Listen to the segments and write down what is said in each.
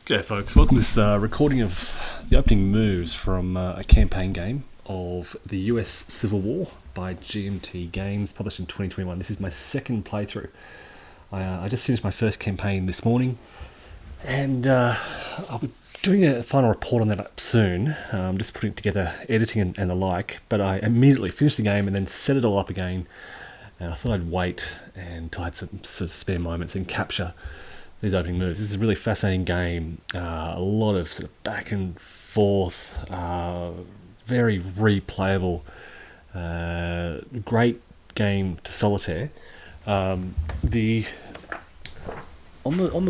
Okay, folks, welcome to this recording of the opening moves from a campaign game of the US Civil War by GMT Games, published in 2021. This is my second playthrough. I just finished my first campaign this morning, and I'll be doing a final report on that up soon. I'm just putting together editing and the like, but I immediately finished the game and then set it all up again, and I thought I'd wait until I had some sort of spare moments and capture these opening moves. This is a really fascinating game. A lot of sort of back and forth, very replayable, great game to solitaire. On the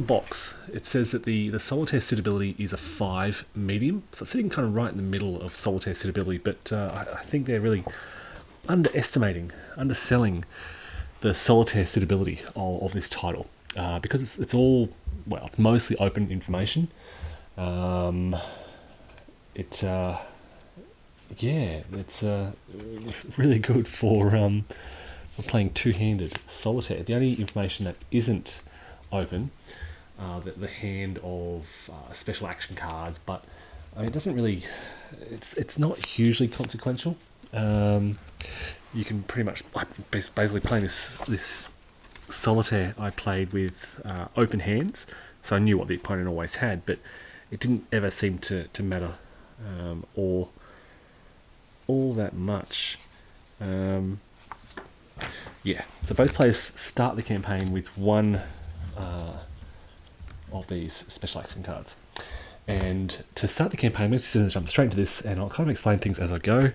box, it says that the solitaire suitability is a 5 medium, so it's sitting kind of right in the middle of solitaire suitability. But I think they're really underselling the solitaire suitability of this title. Because it's mostly open information. It's really good for playing two-handed solitaire. The only information that isn't open, the hand of special action cards, but I mean, it doesn't really. It's not hugely consequential. You can pretty much basically playing this solitaire I played with open hands, so I knew what the opponent always had, but it didn't ever seem to matter or all that much. So both players start the campaign with one of these special action cards, and to start the campaign, let's just jump straight into this, and I'll kind of explain things as I go.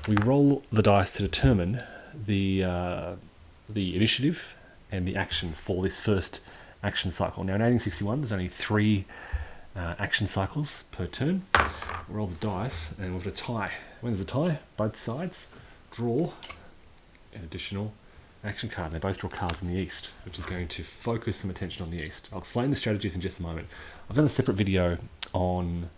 We roll the dice to determine the initiative and the actions for this first action cycle. Now in 1861, there's only 3 action cycles per turn. We roll the dice, and we've got a tie. When there's a tie, both sides draw an additional action card. They both draw cards in the east, which is going to focus some attention on the east. I'll explain the strategies in just a moment. I've done a separate video on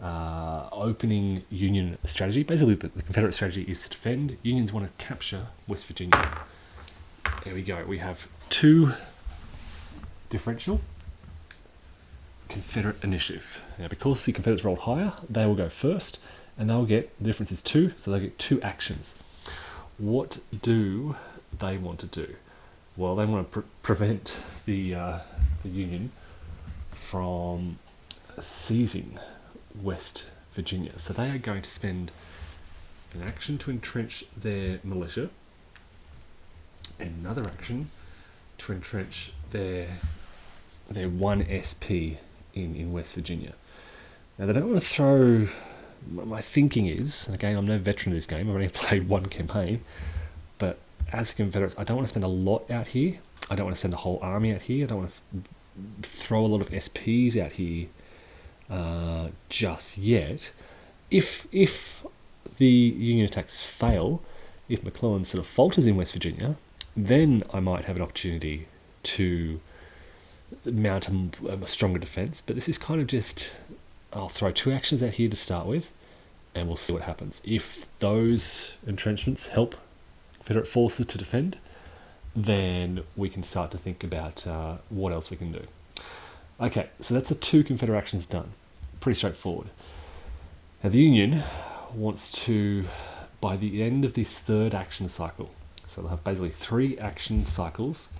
opening Union strategy. Basically, the Confederate strategy is to defend. Unions want to capture West Virginia. There we go. We have 2 differential Confederate initiative. Now, because the Confederates rolled higher, they will go first, and they'll get, the difference is 2, so they'll get 2 actions. What do they want to do? Well, they want to prevent the Union from seizing West Virginia. So they are going to spend an action to entrench their militia, another action to entrench their 1 SP in West Virginia. Now, they don't want to throw. My thinking is, and again, I'm no veteran of this game, I've only played 1 campaign, but as a Confederates, I don't want to spend a lot out here. I don't want to send a whole army out here. I don't want to throw a lot of SPs out here just yet. If the Union attacks fail, if McClellan sort of falters in West Virginia, then I might have an opportunity to mount a stronger defence. But this is kind of just, I'll throw 2 actions out here to start with, and we'll see what happens. If those entrenchments help Confederate forces to defend, then we can start to think about what else we can do. Okay, so that's the 2 Confederate actions done. Pretty straightforward. Now the Union wants to, by the end of this 3rd action cycle, so they'll have basically 3 action cycles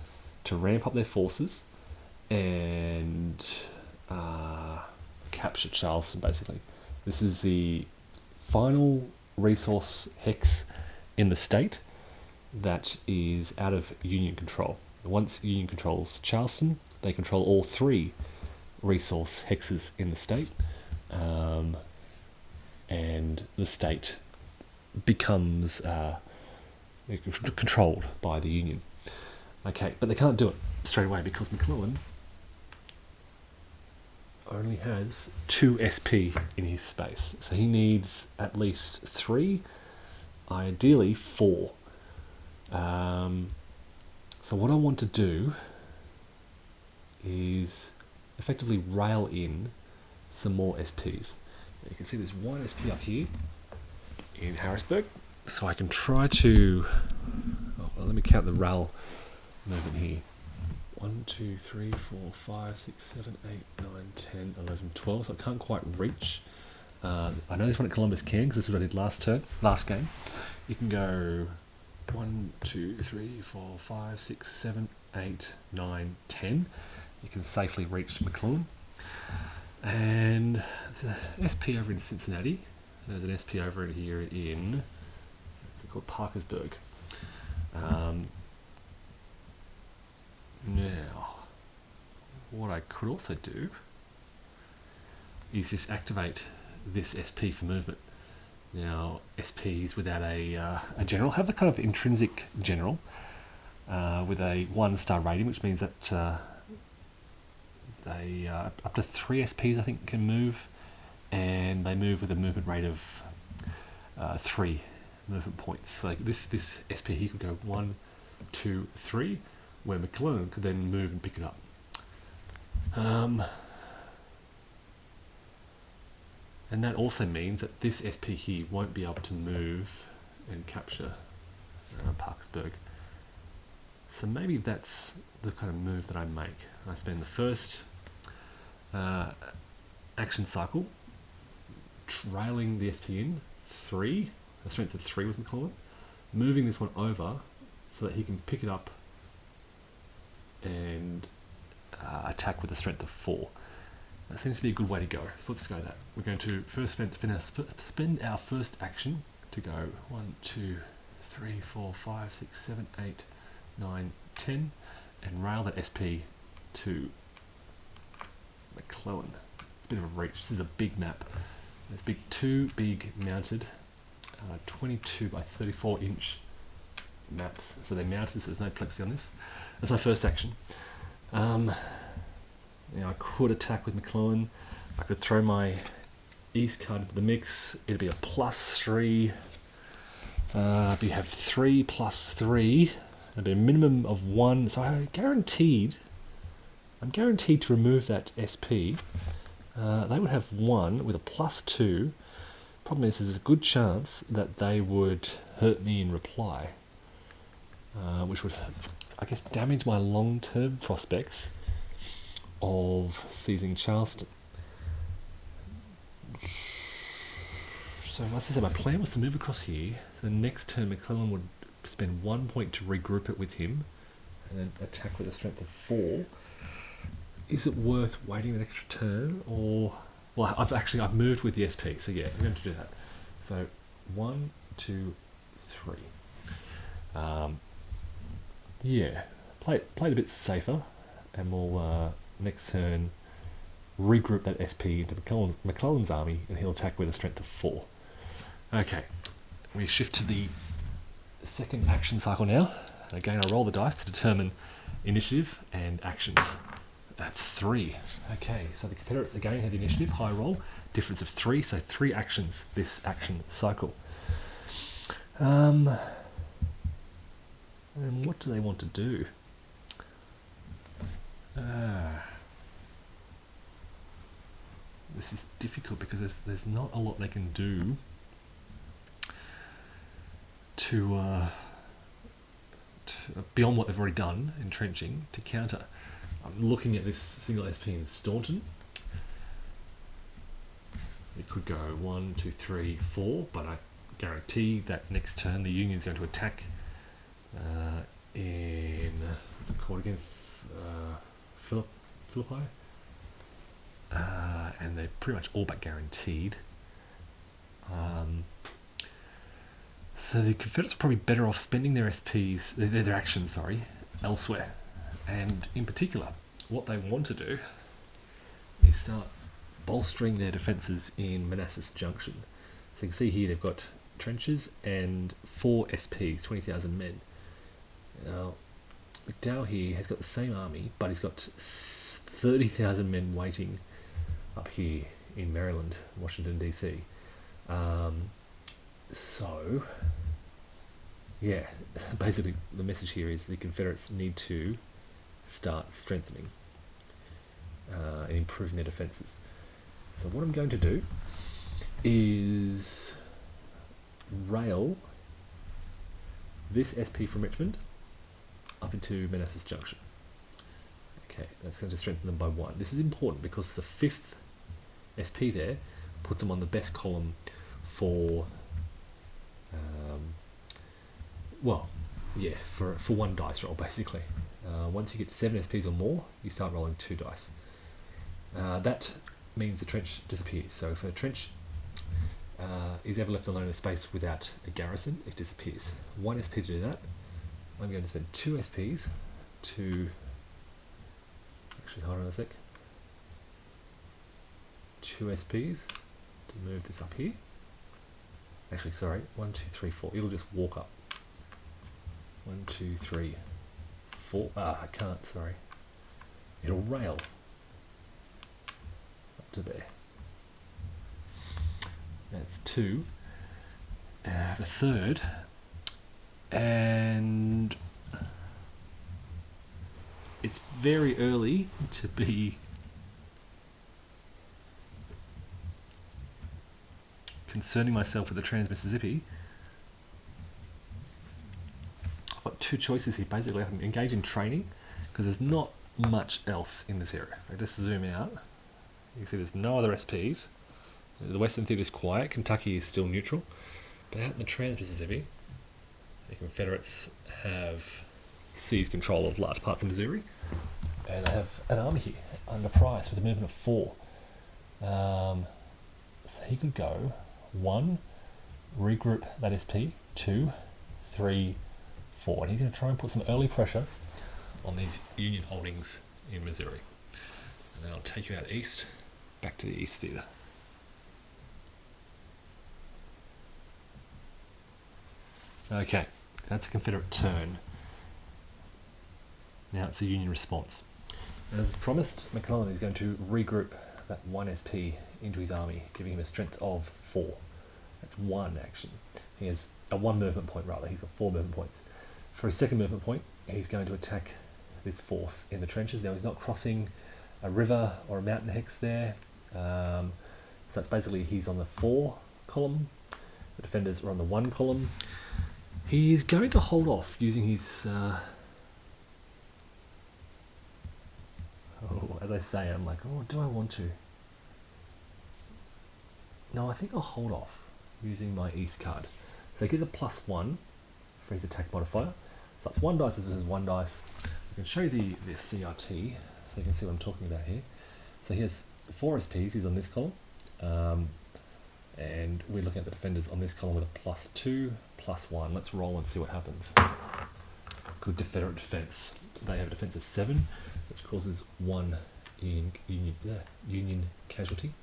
to ramp up their forces and capture Charleston, basically. This is the final resource hex in the state that is out of Union control. Once Union controls Charleston, they control all 3 resource hexes in the state, and the state becomes controlled by the Union. Okay, but they can't do it straight away because McClellan only has 2 SP in his space, so he needs at least 3, ideally 4. So what I want to do is effectively rail in some more SPs. You can see there's 1 SP up here in Harrisburg, so I can try to, let me count the rail movement here. 1, 2, 3, 4, 5, 6, 7, 8, 9, 10, 11, 12. So I can't quite reach. I know this one at Columbus can, because this is what I did last game. You can go 1, 2, 3, 4, 5, 6, 7, 8, 9, 10. You can safely reach McClellan. And there's an SP over in Cincinnati. There's an SP over here in, it's called Parkersburg. Now, what I could also do is just activate this SP for movement. Now, SPs without a general have a kind of intrinsic general with a 1-star rating, which means that they up to 3 SPs I think can move, and they move with a movement rate of 3 movement points. So like this SP here could go 1, 2, 3, where McClellan could then move and pick it up. And that also means that this SP here won't be able to move and capture Parkersburg. So maybe that's the kind of move that I make. I spend the first action cycle trailing the SP in 3, a strength of 3 with McClellan, moving this one over so that he can pick it up and attack with a strength of 4. That seems to be a good way to go. So let's go that. We're going to first spend our first action to go 1, 2, 3, 4, 5, 6, 7, 8, 9, 10, and rail that SP to McClellan. It's a bit of a reach. This is a big map. There's two big mounted 22 by 34 inch maps. So they're mounted, so there's no plexi on this. That's my first action. I could attack with McClellan. I could throw my east card into the mix. It'd be a +3. We have 3 + 3. It'd be a minimum of 1. So I'm guaranteed to remove that SP. They would have 1 with a +2. Problem is, there's a good chance that they would hurt me in reply, which would, I guess, damage my long-term prospects of seizing Charleston. So as I said, my plan was to move across here. The next turn McClellan would spend 1 point to regroup it with him and then attack with a strength of 4. Is it worth waiting an extra turn, or... Well, I've moved with the SP, so yeah, I'm going to do that. So 1, 2, 3. Yeah, play it a bit safer, and we'll next turn regroup that SP into McClellan's army, and he'll attack with a strength of 4. Okay, we shift to the second action cycle now. Again, I roll the dice to determine initiative and actions. That's 3. Okay, so the Confederates again have the initiative, high roll, difference of 3, so 3 actions this action cycle. And what do they want to do? This is difficult because there's not a lot they can do to beyond what they've already done, entrenching, to counter. I'm looking at this single SP in Staunton. It could go 1, 2, 3, 4, but I guarantee that next turn the Union's going to attack in, what's it called again? Philippi? And they're pretty much all but guaranteed. So the Confederates are probably better off spending their SPs, their actions, elsewhere. And in particular, what they want to do is start bolstering their defences in Manassas Junction. So you can see here they've got trenches and 4 SPs, 20,000 men. Now, McDowell here has got the same army, but he's got 30,000 men waiting up here in Maryland, Washington, D.C. So, yeah, basically the message here is the Confederates need to start strengthening and improving their defences. So what I'm going to do is rail this SP from Richmond up into Manassas Junction. Okay, that's going to strengthen them by 1. This is important because the 5th SP there puts them on the best column for, for 1 dice roll, basically. Once you get 7 SPs or more, you start rolling 2 dice. That means the trench disappears. So if a trench is ever left alone in a space without a garrison, it disappears. 1 SP to do that. I'm going to spend 2 SPs to... Actually, hold on a sec. 2 SPs to move this up here. Actually, sorry. 1, 2, 3, 4. It'll just walk up. 1, 2, 3, 4. I can't, sorry. It'll rail up to there. That's 2. And I have a third. And it's very early to be concerning myself with the Trans-Mississippi. I've got 2 choices here. Basically, I can engage in training because there's not much else in this area. If I just zoom out, you can see there's no other SPs. The Western Theatre is quiet. Kentucky is still neutral. But out in the Trans-Mississippi, the Confederates have seized control of large parts of Missouri, and they have an army here under Price with a movement of 4. So he could go 1, regroup that SP, 2, 3, 4, and he's going to try and put some early pressure on these Union holdings in Missouri. And then I'll take you out east, back to the East Theatre. Okay, that's a Confederate turn. Now it's a Union response. As promised, McClellan is going to regroup that 1 SP into his army, giving him a strength of 4. That's 1 action. He has a 1 movement point rather. He's got 4 movement points. For his second movement point, he's going to attack this force in the trenches. Now he's not crossing a river or a mountain hex there. So that's basically he's on the 4 column. The defenders are on the 1 column. He's going to hold off using his... as I say, I'm like, do I want to? No, I think I'll hold off using my East card. So he gets a +1 for his attack modifier. So that's 1 dice versus 1 dice. I can show you the CRT so you can see what I'm talking about here. So he has 4 SPs, he's on this column. And we're looking at the defenders on this column with a +2, +1. Let's roll and see what happens. Good Confederate defense. They have a defense of 7, which causes 1 Union casualty.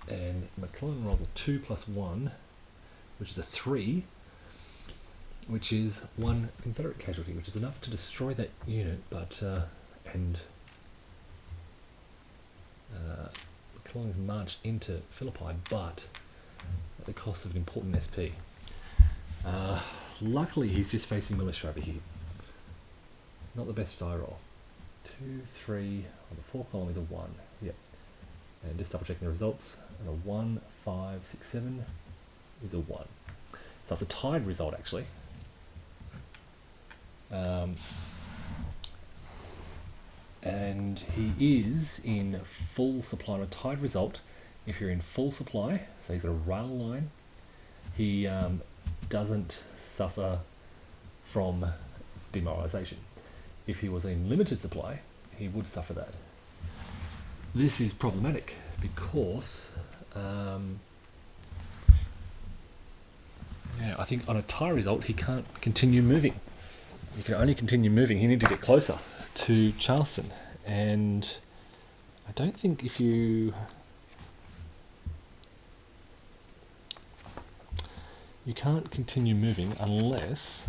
And McClellan rolls a 2 + 1, which is a 3, which is 1 Confederate casualty, which is enough to destroy that unit, but McClellan can march into Philippi, but at the cost of an important SP. Luckily, he's just facing militia over here. Not the best die roll. 2, 3, on the 4 column is a 1. Yep. And just double checking the results. And a 1, 5, 6, 7 is a 1. So it's a tied result actually. And he is in full supply. On a tied result, if you're in full supply, so he's got a rail line, he doesn't suffer from demoralisation. If he was in limited supply, he would suffer that. This is problematic because I think on a tie result he can't continue moving. You can only continue moving. He needs to get closer to Charleston, and I don't think if you can't continue moving unless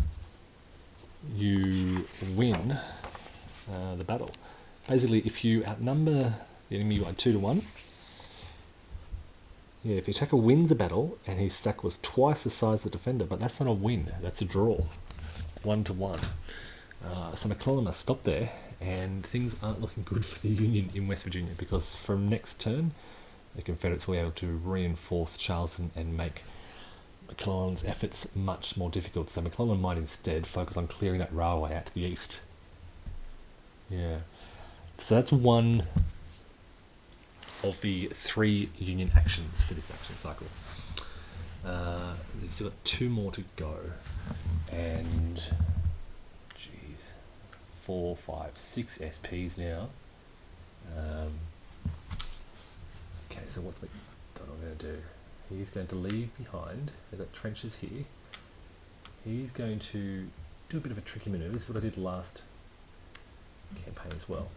you win the battle. Basically, if you outnumber the enemy by 2 to 1, if the attacker wins a battle and his stack was twice the size of the defender, but that's not a win, that's a draw, 1 to 1. So McClellan must stop there, and things aren't looking good for the Union in West Virginia, because from next turn, the Confederates will be able to reinforce Charleston and make McClellan's efforts much more difficult. So McClellan might instead focus on clearing that railway out to the east. Yeah. So that's one of the 3 Union actions for this action cycle. They've still got 2 more to go, and 4, 5, 6 SPs now. Okay, so what's McDonald going to do? He's going to leave behind. They've got trenches here. He's going to do a bit of a tricky manoeuvre. This is what I did last campaign as well.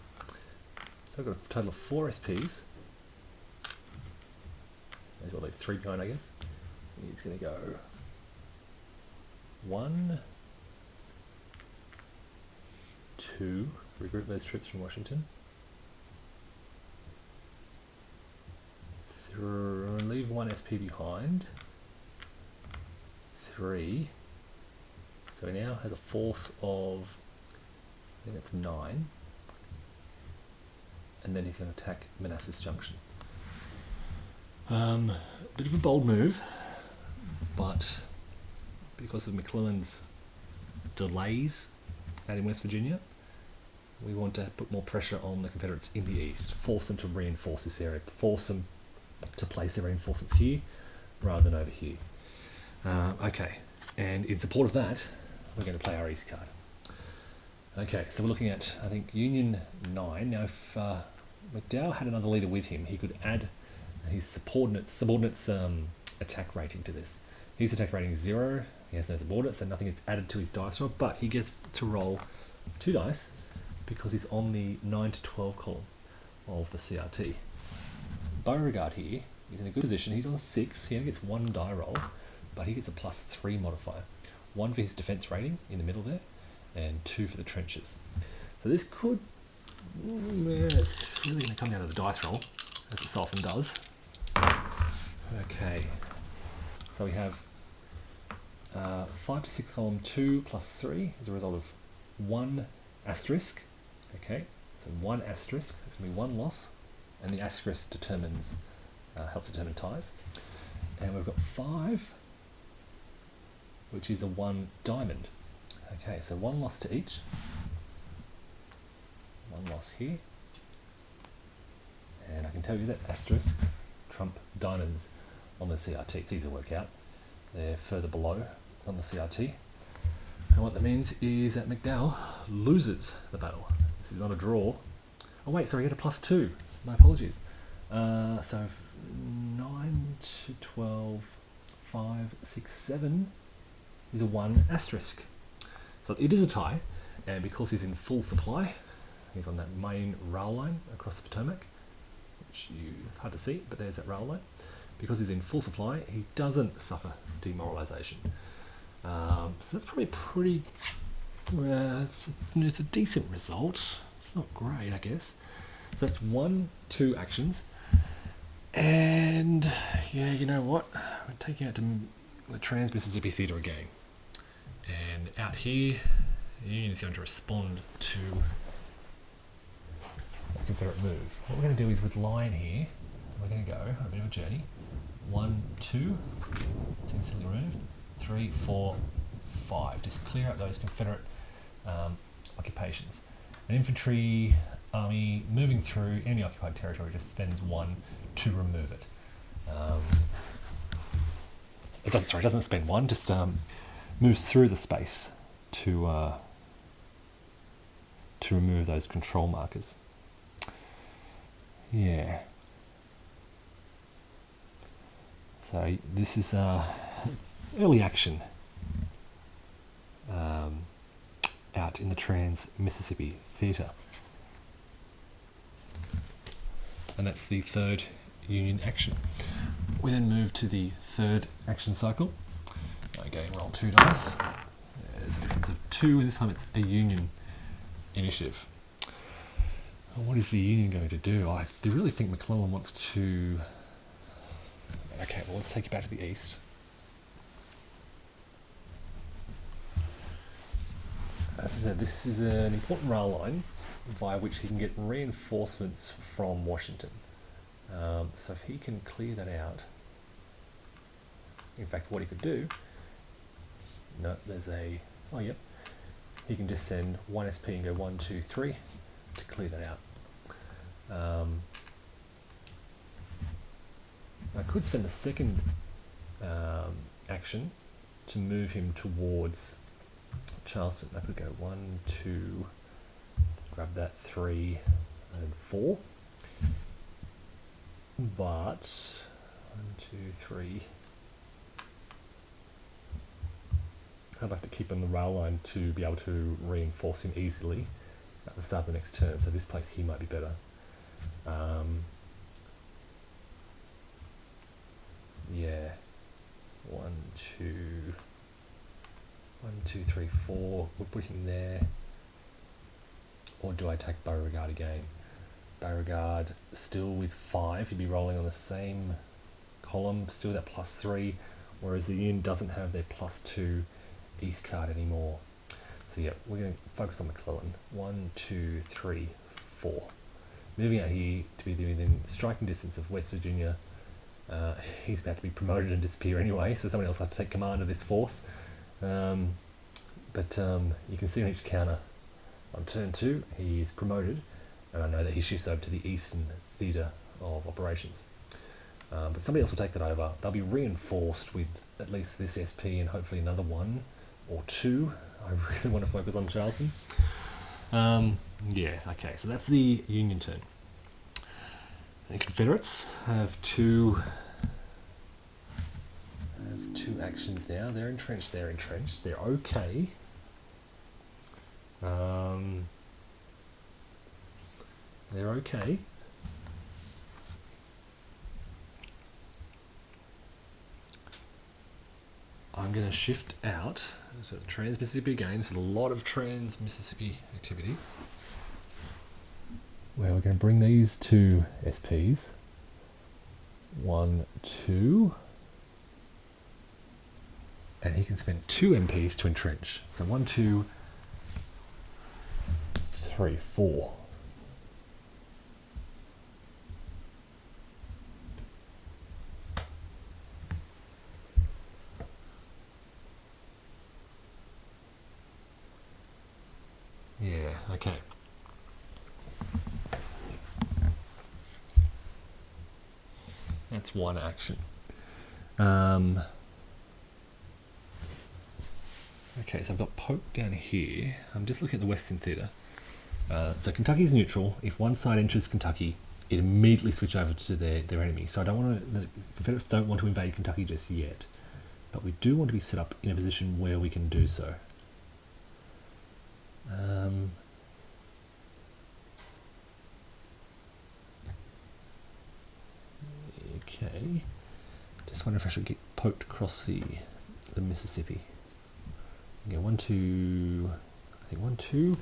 So I've got a total of 4 SPs. As well, leave 3 behind, I guess. He's going to go 1, 2, regroup those troops from Washington. Leave 1 SP behind. 3. So he now has a force of, I think that's 9. And then he's going to attack Manassas Junction. Bit of a bold move, but because of McClellan's delays out in West Virginia, we want to put more pressure on the Confederates in the east, force them to reinforce this area, force them to place their reinforcements here rather than over here. Okay, and in support of that, we're going to play our east card. Okay, so we're looking at, I think, Union 9. Now, if McDowell had another leader with him, he could add his subordinates attack rating to this. His attack rating is 0. He has no subordinates, so nothing gets added to his dice roll, but he gets to roll 2 dice because he's on the 9 to 12 column of the CRT. Beauregard here, he's in a good position. He's on 6. He only gets 1 die roll, but he gets a +3 modifier. 1 for his defense rating in the middle there, and 2 for the trenches. So this could, it's really going to come down to the dice roll, as it so often does. Okay, so we have 5 to 6 column 2 +3 as a result of 1 asterisk. Okay, so 1 asterisk, there's going to be 1 loss, and the asterisk determines, helps determine ties. And we've got 5, which is a 1 diamond. Okay, so 1 loss to each. 1 loss here. And I can tell you that asterisks trump diamonds on the CRT. It's easy to work out. They're further below on the CRT. And what that means is that McDowell loses the battle. This is not a draw. Oh wait, sorry, he had a +2. My apologies. So 9 to 12, 5, 6, 7 is a 1 asterisk. So it is a tie, and because he's in full supply, he's on that main rail line across the Potomac, which it's hard to see, but there's that rail line. Because he's in full supply, he doesn't suffer demoralisation. So that's probably pretty, it's a decent result. It's not great, I guess. So that's 1, 2 actions. And yeah, you know what? We're taking out to the Trans-Mississippi Theatre again. And out here, the Union is going to respond to a Confederate move. What we're going to do is with line here, we're going to go on a bit of a journey. 1, 2, it's instantly removed. 3, 4, 5. Just clear out those Confederate occupations. An infantry army moving through enemy occupied territory just spends 1 to remove it. It doesn't spend 1, just moves through the space to remove those control markers. Yeah. So this is early action out in the Trans-Mississippi Theatre. And that's the 3rd Union action. We then move to the 3rd action cycle. Okay, roll 2 dice. There's a difference of 2, and this time it's a Union initiative. What is the Union going to do? I really think McClellan wants to... Okay, well, let's take it back to the east. As I said, this is an important rail line via which he can get reinforcements from Washington. So if he can clear that out, in fact, what he could do, no, there's a, he can just send 1 SP and go 1, 2, 3 to clear that out. I could spend the second action to move him towards Charleston. I could go 1, 2, grab that 3 and 4. But 1, 2, 3. I'd like to keep on the rail line to be able to reinforce him easily at the start of the next turn. So this place here might be better. Yeah. 1, 2, 1, 2, 3, 4. We're putting there. Or do I take Beauregard again? Beauregard still with 5. He'd be rolling on the same column, still that +3. Whereas the Union doesn't have their +2 East card anymore. So yeah, we're going to focus on McClellan. 1, 2, 3, 4. Moving out here to be within striking distance of West Virginia. He's about to be promoted and disappear anyway, so someone else will have to take command of this force. You can see on each counter on turn 2 he is promoted, and I know that he shifts over to the Eastern Theatre of Operations. But somebody else will take that over. They'll be reinforced with at least this SP and hopefully another 1 or 2. I really want to focus on Charleston. Yeah, okay, so that's the Union turn. The Confederates have two actions now. They're entrenched, they're okay. They're okay. I'm going to shift out to Trans-Mississippi again. There's a lot of Trans-Mississippi activity. Where we're going to bring these two SPs. 1, 2. And he can spend 2 MPs to entrench. So 1, 2, 3, 4. Yeah, okay. That's one action. Okay, so I've got Pope down here. I'm just looking at the Western Theatre. So Kentucky is neutral. If one side enters Kentucky, it immediately switch over to their enemy. So the Confederates don't want to invade Kentucky just yet. But we do want to be set up in a position where we can do so. Okay. Just wonder if I should get Pope to cross the Mississippi. Okay, 1, 2. I think 1, 2.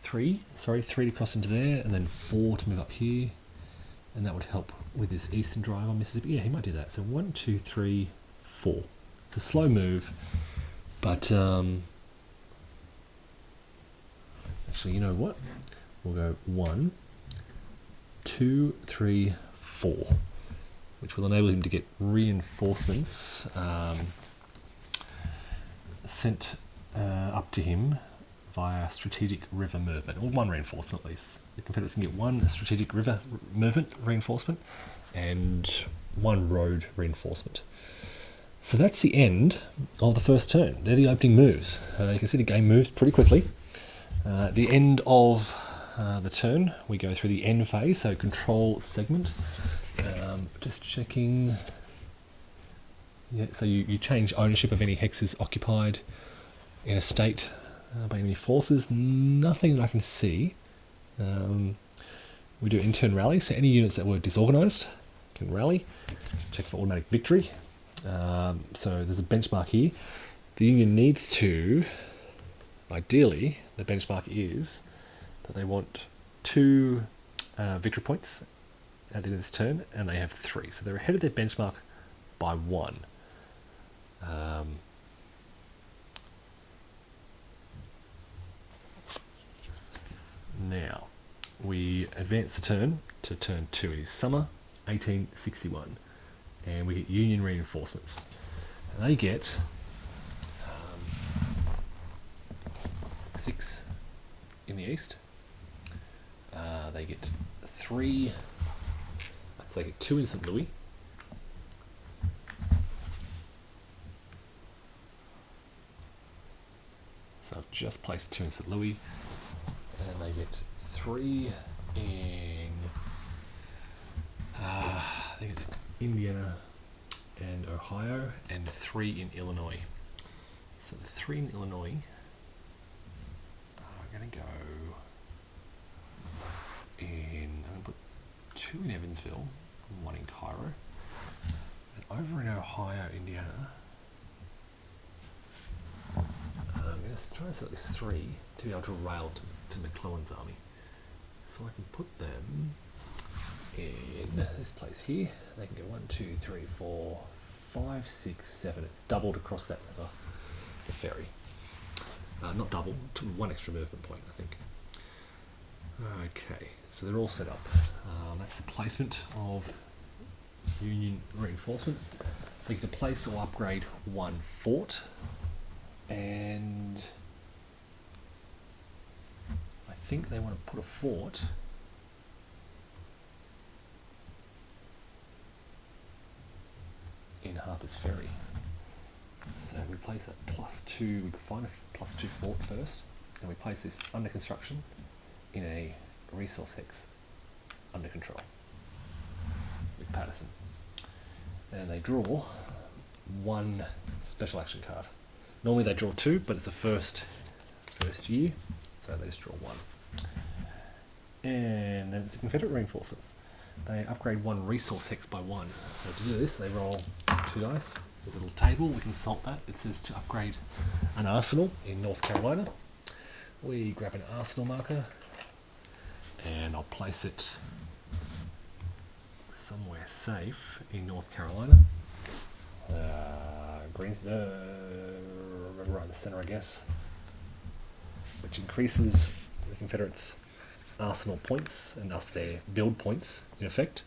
3. Sorry, 3 to cross into there, and then 4 to move up here, and that would help with this eastern drive on Mississippi. Yeah, he might do that. So 1, 2, 3, 4. It's a slow move, but actually, you know what? We'll go 1, 2, 3, 4, which will enable him to get reinforcements sent up to him via strategic river movement, or 1 reinforcement at least. The Confederates can get 1 strategic river movement reinforcement and 1 road reinforcement. So that's the end of the first turn. They're the opening moves. You can see the game moves pretty quickly. At the end of the turn, we go through the end phase, so control segment. Just checking. Yeah, so you change ownership of any hexes occupied in a state by enemy forces. Nothing that I can see. We do intern rally, so any units that were disorganized can rally. Check for automatic victory. So there's a benchmark here. The Union needs to, ideally, the benchmark is that they want 2 victory points at the end of this turn, and they have 3. So they're ahead of their benchmark by 1. Now, we advance the turn to turn 2. It is summer 1861, and we get Union reinforcements. And they get 6 in the east. They get 3. So they get 2 in St. Louis. So I've just placed 2 in St. Louis, and they get 3 in, I think it's Indiana and Ohio, and 3 in Illinois. So the 3 in Illinois are going to go in, I'm going to put 2 in Evansville, 1 in Cairo, and over in Ohio, Indiana, I'm going to try and select this 3 to be able to rail to McClellan's army. So I can put them in this place here. They can go 1, 2, 3, 4, 5, 6, 7. It's doubled across that river, the ferry. Not double, 1 extra movement point, I think. Okay, so they're all set up. That's the placement of Union reinforcements. They get to place or upgrade 1 fort, and I think they want to put a fort in Harper's Ferry. So we place a +2, we find a +2 fort first, and we place this under construction in a resource hex under control with Patterson. And they draw 1 special action card. Normally they draw 2, but it's the first year, so they just draw 1. And then it's the Confederate reinforcements. They upgrade 1 resource hex by 1. So to do this, they roll 2 dice. There's a little table, we consult that. It says to upgrade an arsenal in North Carolina. We grab an arsenal marker, and I'll place it somewhere safe in North Carolina. Right in the center, I guess, which increases the Confederates' arsenal points and thus their build points in effect.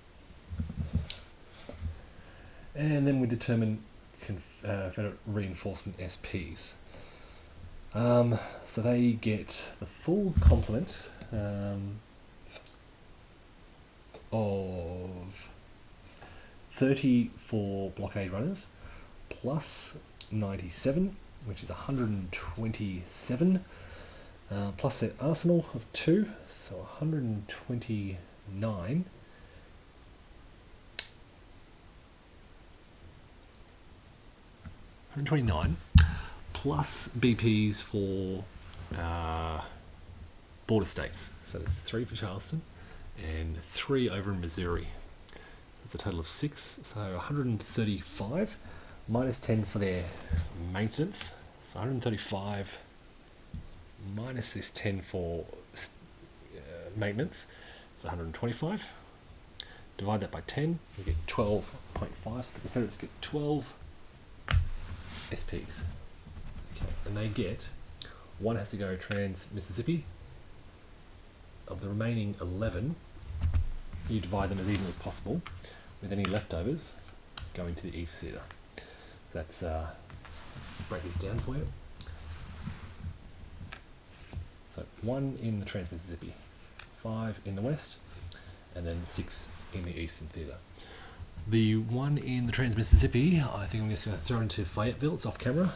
And then we determine Confederate reinforcement SPs. So they get the full complement of 30 for blockade runners, plus 97, which is 127, plus their arsenal of 2, so 129. 129 plus BPs for border states. So there's 3 for Charleston and 3 over in Missouri. That's a total of 6, so 135 minus 10 for their maintenance. So 135 minus this 10 for maintenance, so 125. Divide that by 10, we get 12.5. So the Confederates get 12 SPs. Okay, and they get 1 has to go trans-Mississippi. Of the remaining 11, you divide them as evenly as possible, with any leftovers going to the East Theatre. So that's break this down for you. So 1 in the trans-Mississippi, 5 in the West, and then 6 in the Eastern Theatre. The 1 in the trans-Mississippi, I think I'm just going to throw into Fayetteville. It's off camera.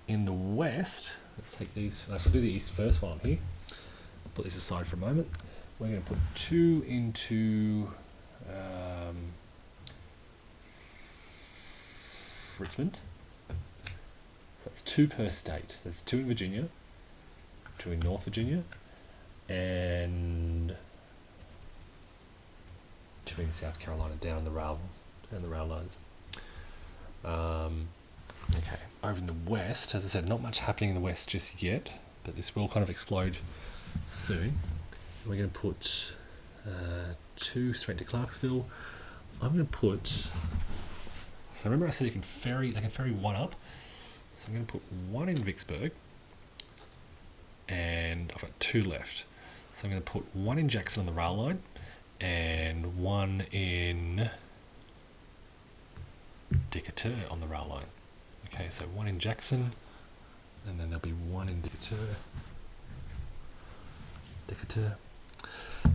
In the West, let's take these. I'll do the East first while I'm here. I'll put this aside for a moment. We're going to put 2 into Richmond. That's 2 per state. There's 2 in Virginia, 2 in North Virginia, and 2 in South Carolina down the rail lines. Okay, over in the West, as I said, not much happening in the West just yet, but this will kind of explode soon. We're going to put 2 straight to Clarksville. I'm going to put. So remember, I said they can ferry 1 up. So I'm going to put 1 in Vicksburg, and I've got 2 left. So I'm going to put 1 in Jackson on the rail line, and 1 in Decatur on the rail line. Okay, so 1 in Jackson, and then there'll be one in Decatur.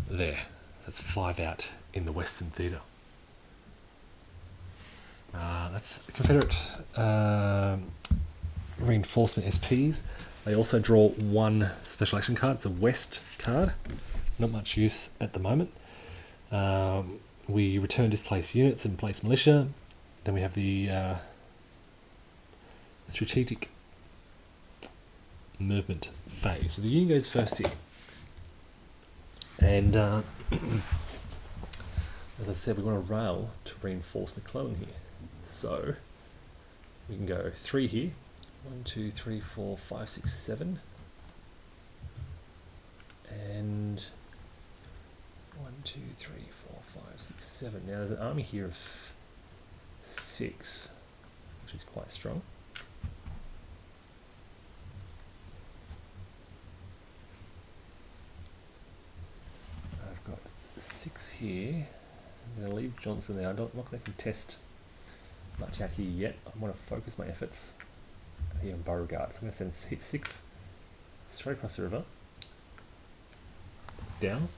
There, that's 5 out in the Western Theatre. That's Confederate reinforcement SPs. They also draw 1 special action card. It's a West card. Not much use at the moment. We return displaced units and place militia. Then we have the strategic movement phase. So the Union goes first here. And as I said, we want a rail to reinforce McClellan here. So we can go 3 here. 1, 2, 3, 4, 5, 6, 7. And 1, 2, 3, 4, 5, 6, 7. Now there's an army here of 6, which is quite strong. I've got 6 here. I'm going to leave Johnson there. I'm not going to contest much out here yet. I want to focus my efforts here on Beauregard. So I'm going to send 6 straight across the river. Down.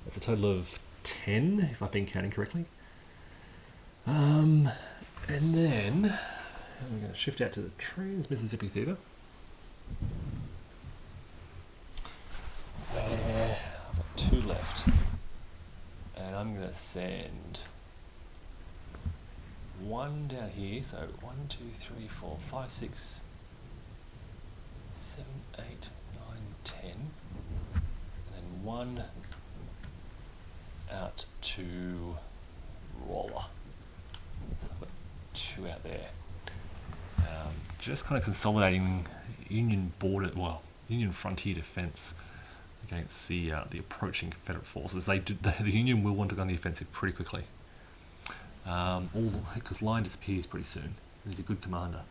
That's a total of 10, if I've been counting correctly. And then I'm going to shift out to the Trans-Mississippi Theatre. There, I've got 2 left. And I'm going to send 1 down here. So 1, 2, 3, 4, 5, 6, 7, 8, 9, 10. And then 1 out to Rolla. So I've got 2 out there. Just kind of consolidating Union frontier defence against the approaching Confederate forces. The Union will want to go on the offensive pretty quickly. Because line disappears pretty soon. He's a good commander,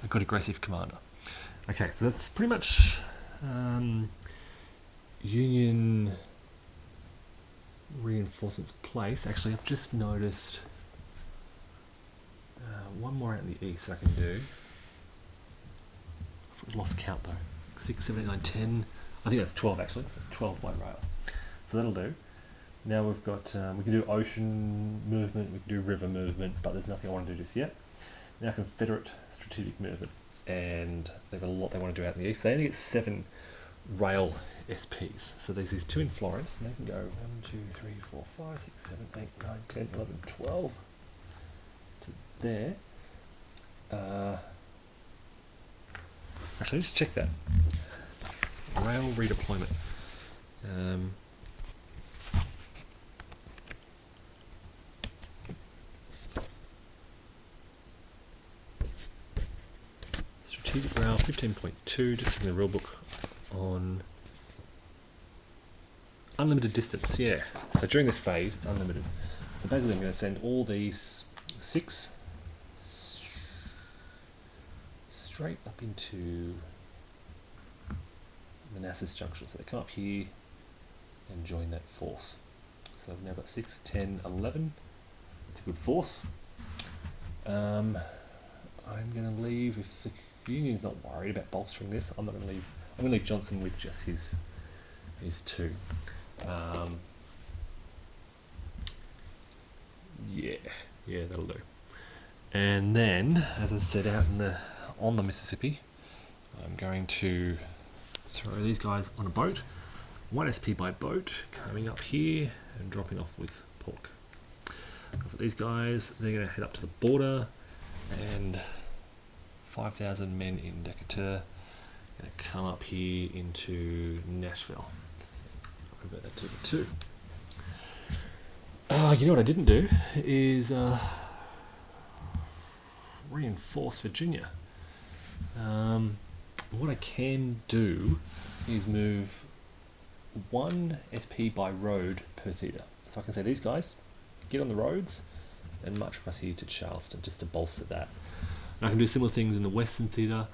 a good aggressive commander. Okay, so that's pretty much Union reinforcements place. Actually, I've just noticed one more out in the east I can do. I've lost count though. 6, 7, 8, 9, 10. I think that's 12 actually. That's 12 by rail. So that'll do. Now we've got, we can do ocean movement, we can do river movement, but there's nothing I want to do just yet. Now Confederate strategic movement, and they have a lot they want to do out in the east. They only get 7 rail SPs. So there's these 2 in Florence, and they can go 1, 2, 3, 4, 5, 6, 7, 8, 9, 10, 11, 12 to there. Actually, just check that. Rail redeployment. Strategic rail 15.2, just from the rule book on unlimited distance. Yeah, so during this phase it's unlimited. So basically I'm going to send all these 6 straight up into Manassas Junction. So they come up here and join that force. So I've now got 6, 10, 11. It's a good force. I'm going to leave, if the Union's not worried about bolstering this, I'm going to leave Johnson with just his 2. Yeah, that'll do. And then, as I said, out on the Mississippi, I'm going to throw these guys on a boat. 1 SP by boat, coming up here and dropping off with pork. For these guys, they're going to head up to the border, and 5,000 men in Decatur going to come up here into Nashville. I'll convert that to the 2. You know what I didn't do is reinforce Virginia. What I can do is move 1 SP by road per theatre. So I can say these guys, get on the roads and march across here to Charleston just to bolster that. And I can do similar things in the Western Theatre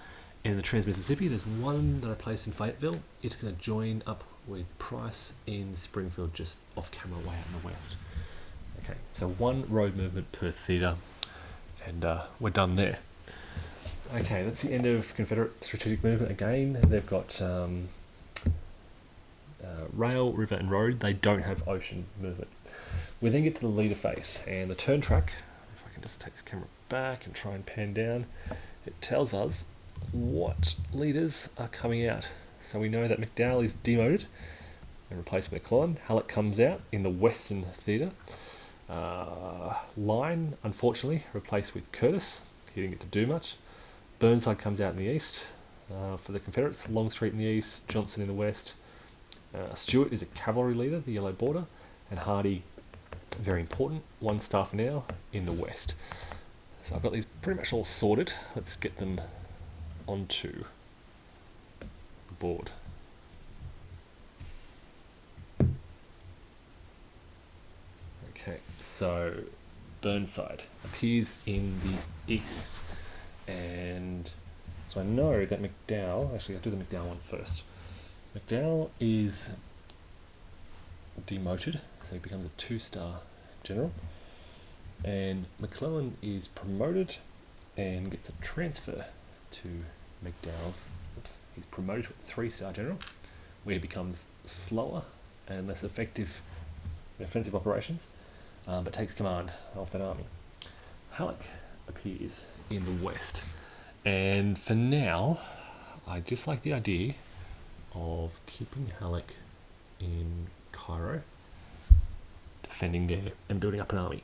and in the Trans-Mississippi. There's 1 that I placed in Fayetteville. It's going to join up with Price in Springfield, just off camera way out in the west. Okay, so 1 road movement per theatre, and we're done there. Okay, that's the end of Confederate strategic movement again. They've got rail, river, and road. They don't have ocean movement. We then get to the leader phase, and the turn track, if I can just take this camera back and try and pan down, it tells us what leaders are coming out. So we know that McDowell is demoted and replaced with McClellan. Halleck comes out in the Western Theatre. Lyon, unfortunately, replaced with Curtis. He didn't get to do much. Burnside comes out in the east for the Confederates. Longstreet in the east, Johnson in the west. Stewart is a cavalry leader, the Yellow Border, and Hardy, very important, one star for now, in the west. So I've got these pretty much all sorted. Let's get them onto the board. Okay, so Burnside appears in the east, and so I know that McDowell, actually I'll do the McDowell one first. McDowell is demoted, so he becomes a 2-star general, and McClellan is promoted and gets a transfer to McDowell's, he's promoted to a 3-star general, where he becomes slower and less effective in offensive operations, but takes command of that army. Halleck appears in the west, and for now, I just like the idea of keeping Halleck in Cairo, defending there and building up an army.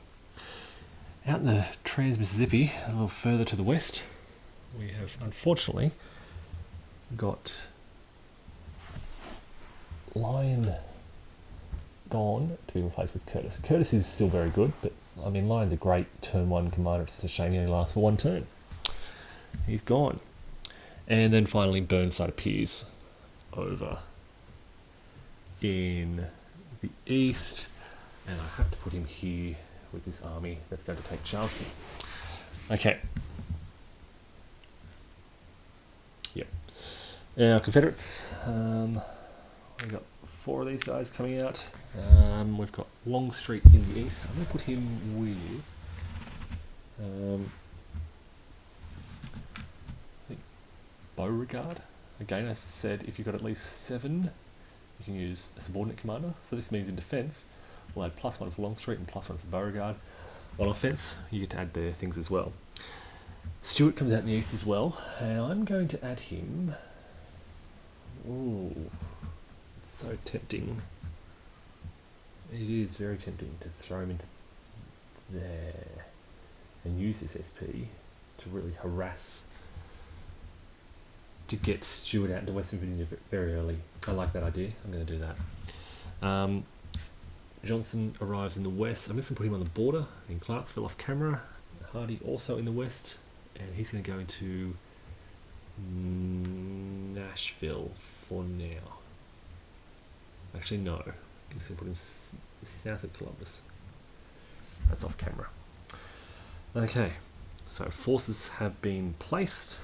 Out in the Trans-Mississippi, a little further to the west, we have unfortunately got Lyon gone to be replaced with Curtis. Curtis is still very good, but I mean, Lyon's a great turn 1 commander. It's just a shame he only lasts for 1 turn. He's gone. And then finally Burnside appears over in the east, and I have to put him here with this army that's going to take Charleston. Okay. Yep. Now Confederates, we've got 4 of these guys coming out. We've got Longstreet in the east. I'm going to put him with I think Beauregard. Again, I said if you've got at least 7, you can use a subordinate commander. So this means in defence, we'll add +1 for Longstreet and +1 for Beauregard. On offence, you get to add their things as well. Stewart comes out in the east as well, and I'm going to add him. Ooh, it's so tempting. It is very tempting to throw him into there and use this SP to really harass, to get Stewart out into Western Virginia very early. I like that idea. I'm going to do that. Johnson arrives in the west. I'm just going to put him on the border in Clarksville off camera. Hardy also in the west, and he's going to go into Nashville for now. Actually, no. I'm just going to put him south of Columbus. That's off camera. Okay, so forces have been placed.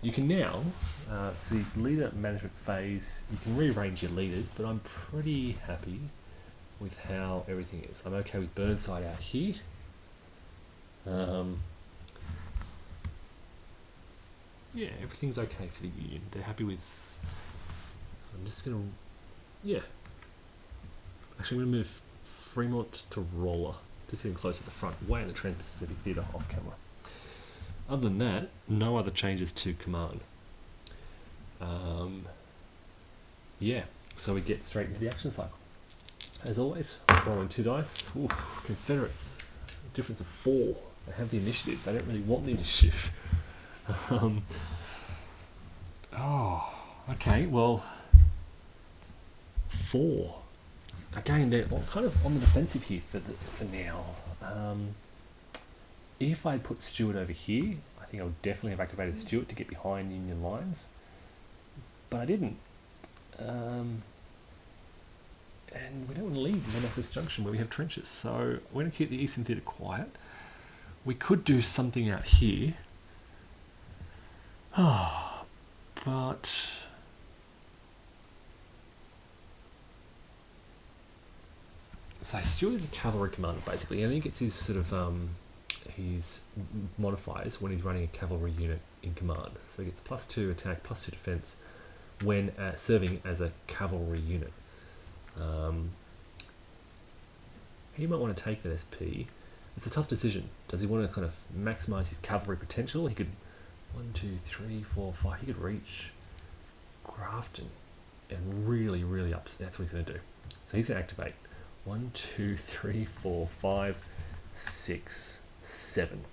You can now see leader management phase. You can rearrange your leaders, but I'm pretty happy with how everything is. I'm okay with Burnside out here. Yeah, everything's okay for the Union. They're happy with. I'm just gonna. Yeah. Actually, I'm gonna move Fremont to Roller. Just getting close at the front, way in the Trans-Pacific Theatre off camera. Other than that, no other changes to command. Yeah, so we get straight into the action cycle. As always, rolling 2 dice. Ooh, Confederates, difference of 4. They have the initiative. They don't really want the initiative. Oh, okay. Well, 4. Again, they're all kind of on the defensive here for now. If I put Stewart over here, I think I would definitely have activated Stewart to get behind Union lines, but I didn't. And we don't want to leave Manassas Junction where we have trenches, so we're going to keep the Eastern Theatre quiet. We could do something out here, but so Stewart is a cavalry commander basically, and he gets his sort of his modifiers when he's running a cavalry unit in command. So he gets +2 attack, +2 defense when serving as a cavalry unit. He might want to take that SP. It's a tough decision. Does he want to kind of maximize his cavalry potential? He could 1, 2, 3, 4, 5. He could reach Grafton and really, really upset. That's what he's going to do. So he's going to activate 1, 2, 3, 4, 5, 6, 7.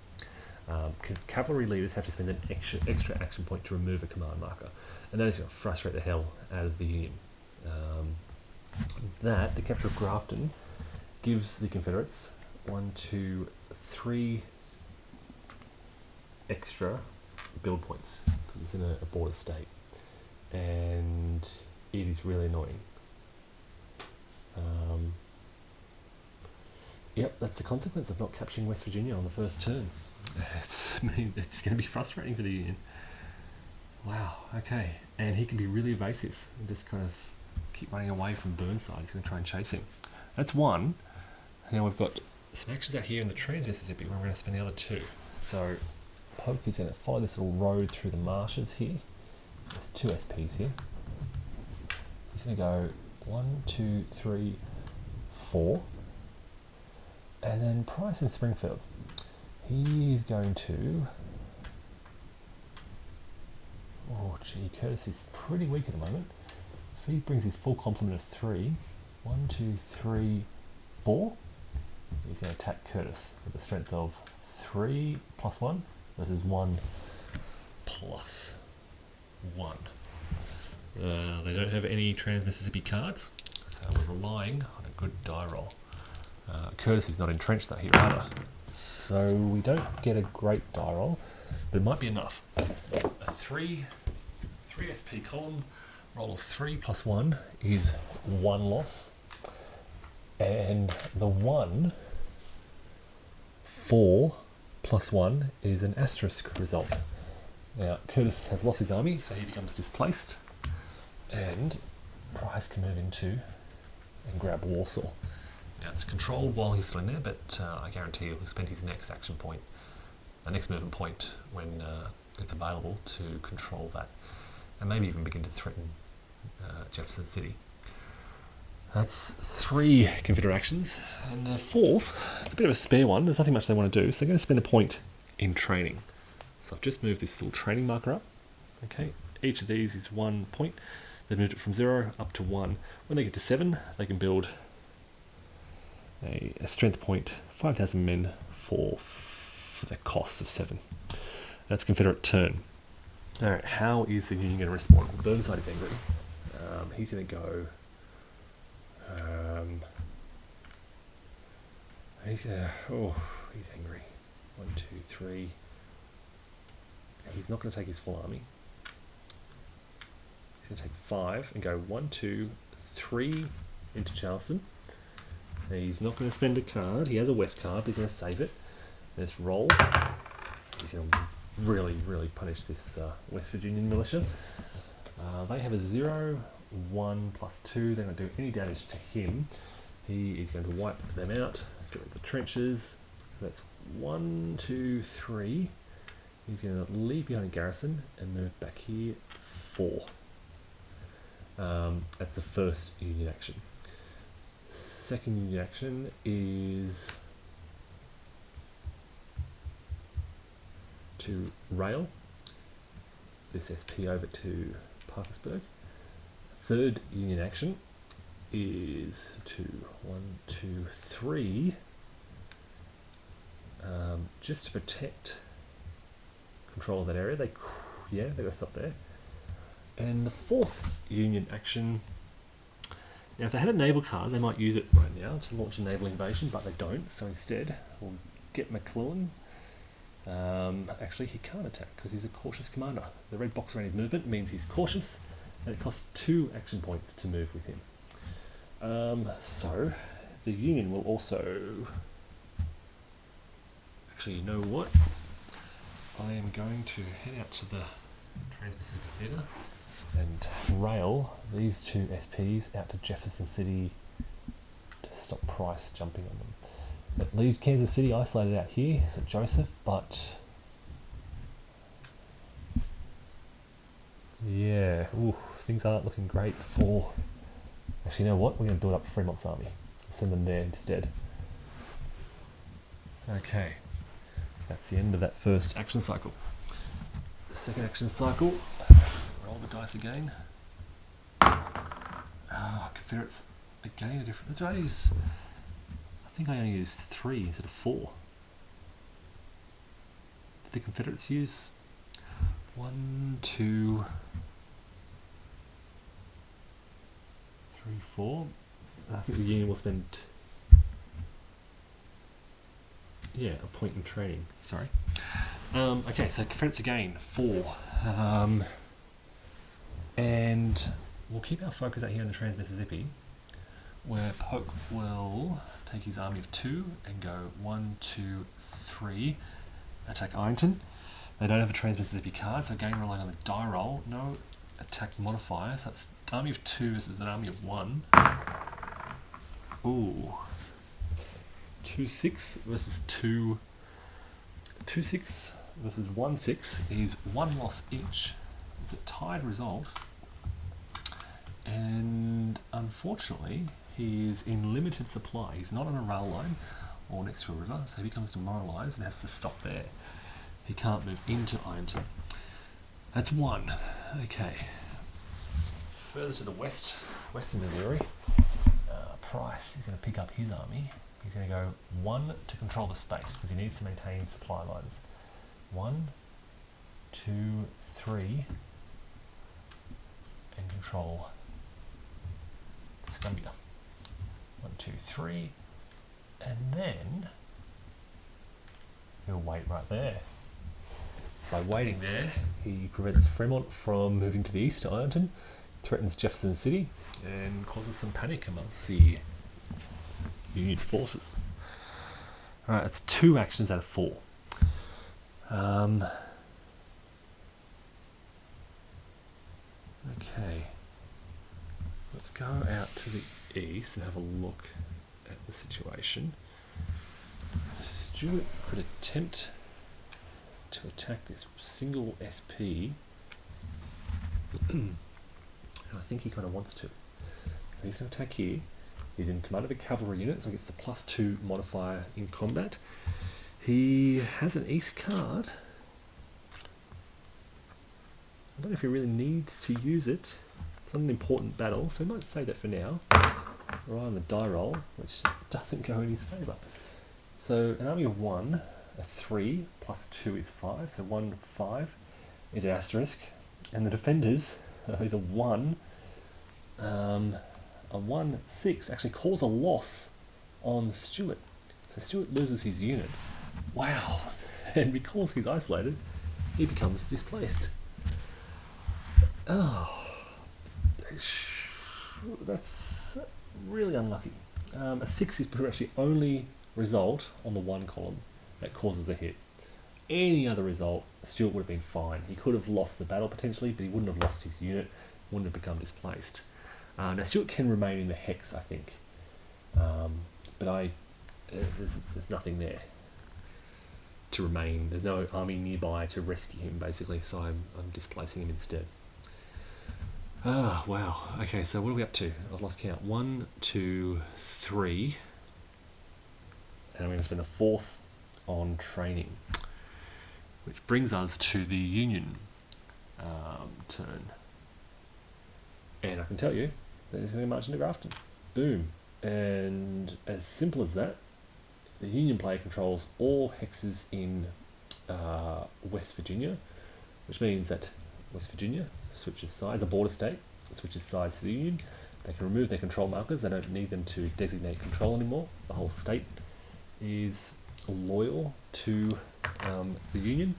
Cavalry leaders have to spend an extra action point to remove a command marker, and that is going to frustrate the hell out of the Union. The capture of Grafton gives the Confederates 1, 2, 3 extra build points because it's in a border state, and it is really annoying. Yep, that's the consequence of not capturing West Virginia on the first turn. It's going to be frustrating for the Union. Wow, okay. And he can be really evasive and just kind of keep running away from Burnside. He's going to try and chase him. That's one. Now we've got some actions out here in the Trans-Mississippi where we're going to spend the other 2. So Polk is going to follow this little road through the marshes here. There's 2 SPs here. He's going to go 1, 2, 3, 4. And then Price in Springfield. He's going to... Oh gee, Curtis is pretty weak at the moment. If he brings his full complement of 3, 1, 2, 3, 4, he's going to attack Curtis with the strength of 3 + 1 versus 1 + 1. They don't have any Trans-Mississippi cards, so we're relying on a good die roll. Curtis is not entrenched though here either, so we don't get a great die roll, but it might be enough. A 3 SP column roll of 3 + 1 is 1 loss, and the 1 4 + 1 is an asterisk result. Now Curtis has lost his army, so he becomes displaced, and Price can move into and grab Warsaw. Now it's controlled while he's still in there, but I guarantee he'll spend his next action point, next movement point when it's available to control that, and maybe even begin to threaten Jefferson City. That's 3 Confederate actions, and the 4th, it's a bit of a spare one. There's nothing much they want to do, so they're going to spend a point in training. So I've just moved this little training marker up. Okay, each of these is 1 point. They've moved it from 0 up to 1. When they get to 7, they can build a strength point, 5,000 men for the cost of 7. That's Confederate turn. Alright, how is the Union going to respond? Well, Burnside is angry. He's going to go... he's angry. 1, 2, 3. He's not going to take his full army. He's going to take 5 and go 1, 2, 3 into Charleston. He's not going to spend a card. He has a West card, but he's going to save it. Let's roll. He's going to really, really punish this West Virginian militia. They have a 0, 1 + 2. They're not going to do any damage to him. He is going to wipe them out. Get rid of the trenches. That's 1, 2, 3. He's going to leave behind a garrison and move back here 4. That's the first Union action. Second Union action is to rail this SP over to Parkersburg. Third Union action is to 1, 2, 3, just to protect control of that area. They're going to stop there. And the fourth Union action. Now, if they had a naval card, they might use it right now to launch a naval invasion, but they don't. So instead, we'll get McClellan. Actually, he can't attack because he's a cautious commander. The red box around his movement means he's cautious, and it costs 2 action points to move with him. So the Union will also... Actually, you know what? I am going to head out to the Trans-Mississippi Theatre and rail these 2 SPs out to Jefferson City to stop Price jumping on them. It leaves Kansas City isolated out here, St. Joseph, but yeah, things aren't looking great for... Actually, you know what? We're going to build up Fremont's army. Send them there instead. Okay, that's the end of that first action cycle. The second action cycle, roll the dice again. Confederates again, a different... Today's... I think I only used 3 instead of 4. Did the Confederates use 1, 2, 3, 4? I think the Union will spend... Yeah, a point in training. Sorry. Okay, so Confederates again, 4. And we'll keep our focus out here in the Trans-Mississippi, where Polk will take his army of 2 and go 1, 2, 3, attack Ironton. They don't have a Trans-Mississippi card, so again relying on the die roll. No attack modifier, so that's army of 2 versus an army of 1. Ooh. 2-6 versus 2... 2-6 versus 1-6 is 1 loss each. It's a tied result. And unfortunately, he is in limited supply. He's not on a rail line or next to a river, so he becomes demoralised and has to stop there. He can't move into Ironton. That's 1. Okay. Further to the west, western Missouri, Price is going to pick up his army. He's going to go 1 to control the space because he needs to maintain supply lines. 1, 2, 3, and control Escambia. 1, 2, 3, and then he'll wait right there. By waiting there, he prevents Fremont from moving to the east to Ironton, threatens Jefferson City, and causes some panic amongst the Union forces. Alright, that's 2 actions out of 4. Okay. Let's go out to the east and have a look at the situation. Stuart could attempt to attack this single SP. And I think he kind of wants to. So he's going to attack here. He's in command of a cavalry unit, so he gets the +2 modifier in combat. He has an east card. I don't know if he really needs to use it. It's not an important battle, so he might save that for now. Rely on the die roll, which doesn't go in his favour. So an army of 1, a 3, +2 is 5, so 1, 5 is an asterisk. And the defenders are either 1, a 1, 6 actually calls a loss on Stuart. So Stuart loses his unit. Wow! And because he's isolated, he becomes displaced. Oh, that's really unlucky. A 6 is pretty much the only result on the 1 column that causes a hit. Any other result, Stuart would have been fine. He could have lost the battle potentially, but he wouldn't have lost his unit, wouldn't have become displaced. Now Stuart can remain in the hex, I think, but there's nothing there to remain. There's no army nearby to rescue him, basically, so I'm displacing him instead. Ah, wow. Okay, so what are we up to? I've lost count. 1, 2, 3, and I'm going to spend a 4th on training, which brings us to the Union turn. And I can tell you that he's going to march into Grafton. Boom. And as simple as that, the Union player controls all hexes in West Virginia, which means that West Virginia switches sides, a border state, switches sides to the Union. They can remove their control markers. They don't need them to designate control anymore. The whole state is loyal to the Union.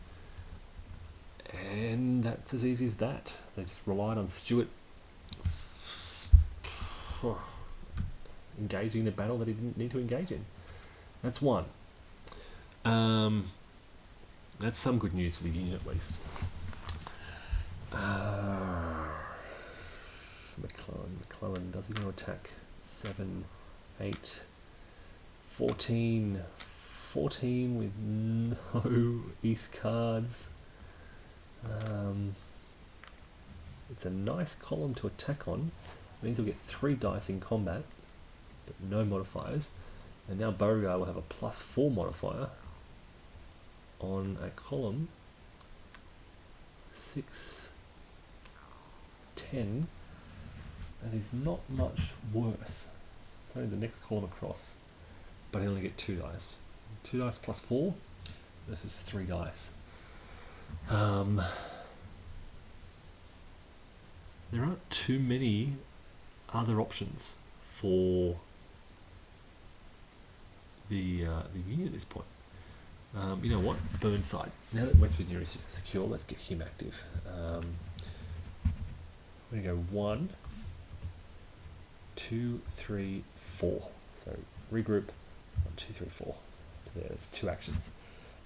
And that's as easy as that. They just relied on Stuart engaging in a battle that he didn't need to engage in. That's 1. That's some good news for the Union at least. McClellan, does he want to attack? 7, 8, 14 with no east cards. It's a nice column to attack on. It means we'll get 3 dice in combat, but no modifiers. And now Beauregard will have a +4 modifier on a column 6, 10. That is not much worse. It's only the next column across, but I only get 2 dice. 2 dice +4. This is 3 dice. There aren't too many other options for the Union at this point. You know what? Burnside. Now that West Virginia is secure, let's get him active. We're going to go 1, 2, 3, 4. So regroup. 1, 2, 3, 4. So there's 2 actions.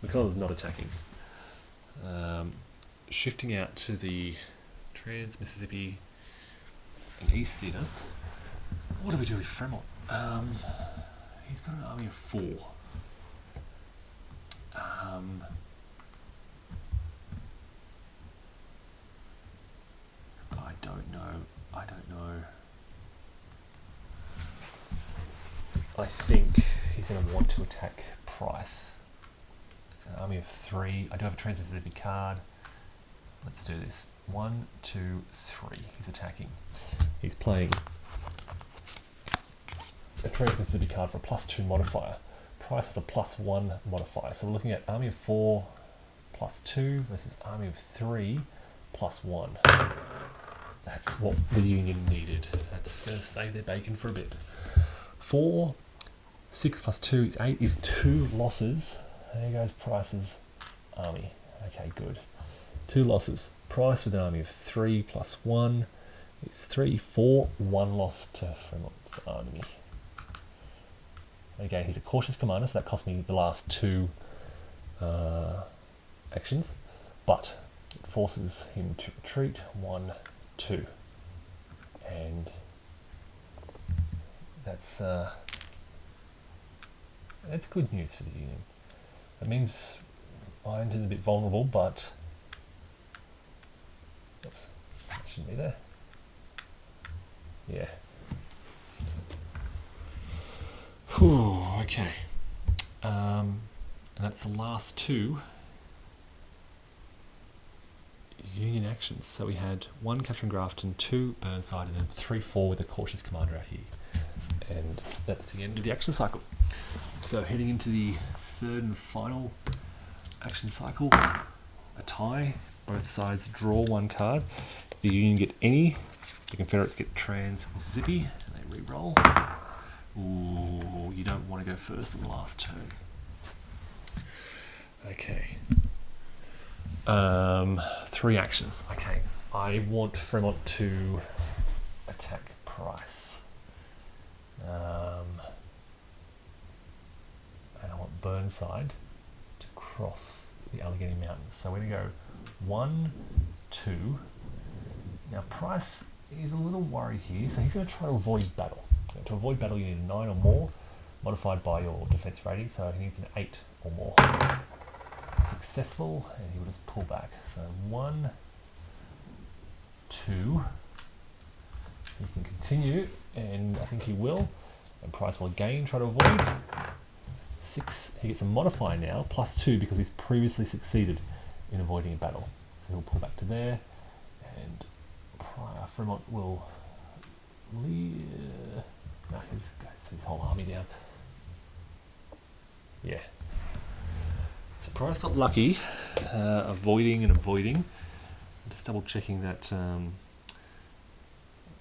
McClellan's not attacking. Shifting out to the Trans-Mississippi and East Theatre. What do we do with Fremont? He's got an army of 4. I don't know. I think he's going to want to attack Price. It's an army of 3. I do have a Trans-Mississippi card. Let's do this. 1, 2, 3. He's attacking. He's playing a Trans-Mississippi card for a +2 modifier. Price has a +1 modifier. So we're looking at army of 4 +2 versus army of 3 +1. That's what the Union needed. That's going to save their bacon for a bit. 4, 6 +2 is 8, is 2 losses. There goes Price's army. Okay, good. 2 losses. Price with an army of 3 +1 is 3, 4, 1 loss to Fremont's army. Again, he's a cautious commander, so that cost me the last 2 actions, but it forces him to retreat 1, 2, and that's good news for the Union. That means Ironton's a bit vulnerable, but oops, that shouldn't be there. Yeah. Whew, okay. And that's the last 2 Union actions. So we had 1 capturing Grafton, 2 Burnside, and then 3, 4 with a cautious commander out here. And that's the end of the action cycle. So heading into the 3rd and final action cycle, a tie. Both sides draw 1 card. The Union get any. The Confederates get Trans-Mississippi. And they re-roll. Ooh, you don't want to go first on the last turn. Okay. 3 actions. Okay. I want Fremont to attack Price. And I want Burnside to cross the Allegheny Mountains. So we're going to go 1, 2. Now Price is a little worried here, so he's going to try to avoid battle. To avoid battle, you need a 9 or more, modified by your defense rating, so he needs an 8 or more. Successful, and he will just pull back. So 1, 2. He can continue, and I think he will. And Price will again try to avoid. 6, he gets a modifier now, +2, because he's previously succeeded in avoiding a battle. So he'll pull back to there, and Fremont will leave. No, he'll just go his whole army down. Yeah. So Price got lucky, avoiding and avoiding. Just double checking that